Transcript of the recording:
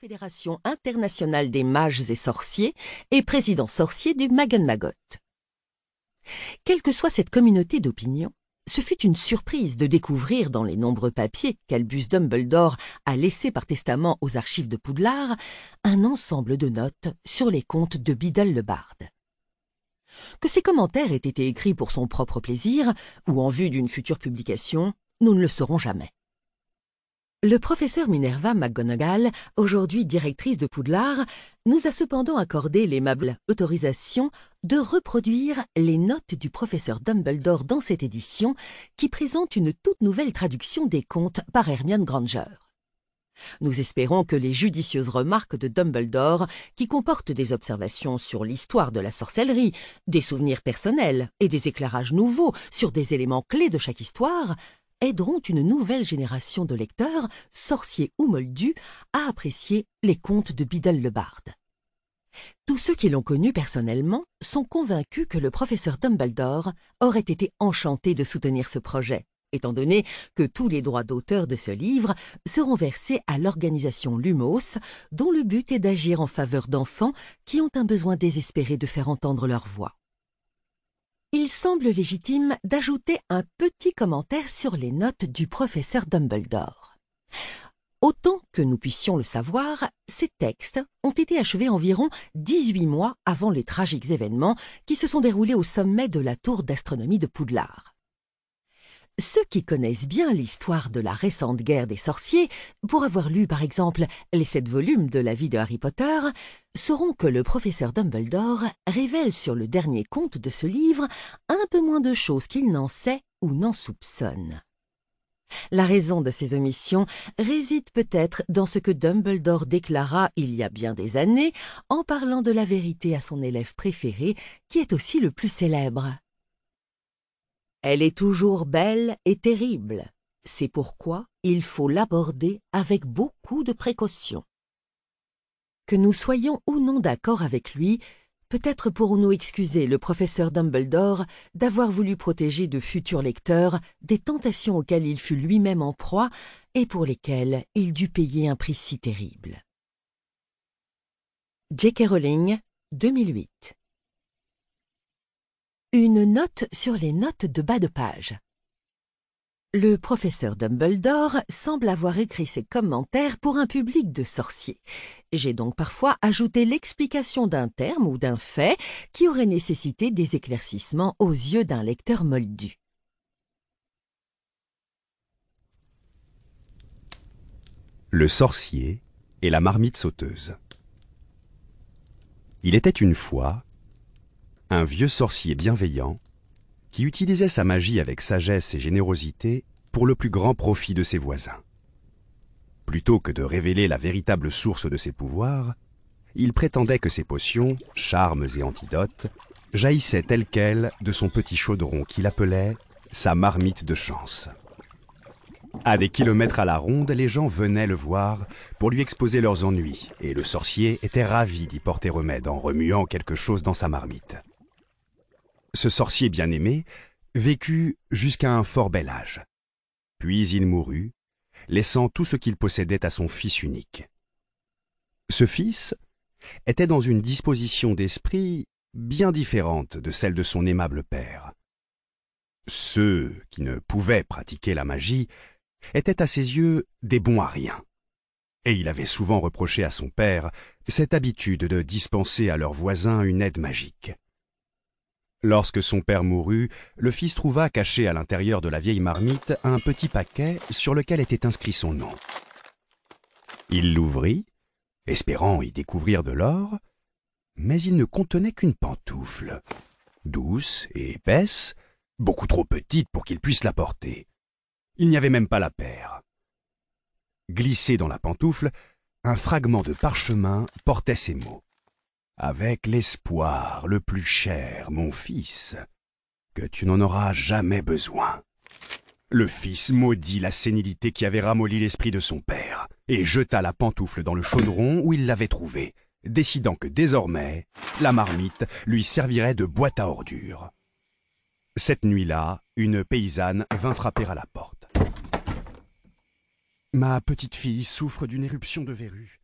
Fédération internationale des mages et sorciers et président sorcier du Magen Magot. Quelle que soit cette communauté d'opinion, ce fut une surprise de découvrir dans les nombreux papiers qu'Albus Dumbledore a laissés par testament aux archives de Poudlard un ensemble de notes sur les contes de Biddle le Barde. Que ces commentaires aient été écrits pour son propre plaisir ou en vue d'une future publication, nous ne le saurons jamais. Le professeur Minerva McGonagall, aujourd'hui directrice de Poudlard, nous a cependant accordé l'aimable autorisation de reproduire les notes du professeur Dumbledore dans cette édition qui présente une toute nouvelle traduction des contes par Hermione Granger. Nous espérons que les judicieuses remarques de Dumbledore, qui comportent des observations sur l'histoire de la sorcellerie, des souvenirs personnels et des éclairages nouveaux sur des éléments clés de chaque histoire, aideront une nouvelle génération de lecteurs, sorciers ou moldus, à apprécier les contes de Biddle le Barde. Tous ceux qui l'ont connu personnellement sont convaincus que le professeur Dumbledore aurait été enchanté de soutenir ce projet, étant donné que tous les droits d'auteur de ce livre seront versés à l'organisation Lumos, dont le but est d'agir en faveur d'enfants qui ont un besoin désespéré de faire entendre leur voix. Il semble légitime d'ajouter un petit commentaire sur les notes du professeur Dumbledore. Autant que nous puissions le savoir, ces textes ont été achevés environ 18 mois avant les tragiques événements qui se sont déroulés au sommet de la tour d'astronomie de Poudlard. Ceux qui connaissent bien l'histoire de la récente guerre des sorciers, pour avoir lu par exemple les 7 volumes de la vie de Harry Potter, sauront que le professeur Dumbledore révèle sur le dernier conte de ce livre un peu moins de choses qu'il n'en sait ou n'en soupçonne. La raison de ces omissions réside peut-être dans ce que Dumbledore déclara il y a bien des années en parlant de la vérité à son élève préféré, qui est aussi le plus célèbre. Elle est toujours belle et terrible. C'est pourquoi il faut l'aborder avec beaucoup de précaution. Que nous soyons ou non d'accord avec lui, peut-être pourrons-nous excuser le professeur Dumbledore d'avoir voulu protéger de futurs lecteurs des tentations auxquelles il fut lui-même en proie et pour lesquelles il dut payer un prix si terrible. J.K. Rowling, 2008. Une note sur les notes de bas de page. Le professeur Dumbledore semble avoir écrit ses commentaires pour un public de sorciers. J'ai donc parfois ajouté l'explication d'un terme ou d'un fait qui aurait nécessité des éclaircissements aux yeux d'un lecteur moldu. Le sorcier et la marmite sauteuse. Il était une fois un vieux sorcier bienveillant qui utilisait sa magie avec sagesse et générosité pour le plus grand profit de ses voisins. Plutôt que de révéler la véritable source de ses pouvoirs, il prétendait que ses potions, charmes et antidotes jaillissaient telles quelles de son petit chaudron qu'il appelait sa marmite de chance. À des kilomètres à la ronde, les gens venaient le voir pour lui exposer leurs ennuis, et le sorcier était ravi d'y porter remède en remuant quelque chose dans sa marmite. Ce sorcier bien-aimé vécut jusqu'à un fort bel âge. Puis il mourut, laissant tout ce qu'il possédait à son fils unique. Ce fils était dans une disposition d'esprit bien différente de celle de son aimable père. Ceux qui ne pouvaient pratiquer la magie étaient à ses yeux des bons à rien. Et il avait souvent reproché à son père cette habitude de dispenser à leurs voisins une aide magique. Lorsque son père mourut, le fils trouva caché à l'intérieur de la vieille marmite un petit paquet sur lequel était inscrit son nom. Il l'ouvrit, espérant y découvrir de l'or, mais il ne contenait qu'une pantoufle, douce et épaisse, beaucoup trop petite pour qu'il puisse la porter. Il n'y avait même pas la paire. Glissé dans la pantoufle, un fragment de parchemin portait ces mots. Avec l'espoir le plus cher, mon fils, que tu n'en auras jamais besoin. Le fils maudit la sénilité qui avait ramolli l'esprit de son père et jeta la pantoufle dans le chaudron où il l'avait trouvée, décidant que désormais, la marmite lui servirait de boîte à ordures. Cette nuit-là, une paysanne vint frapper à la porte. « Ma petite fille souffre d'une éruption de verrue.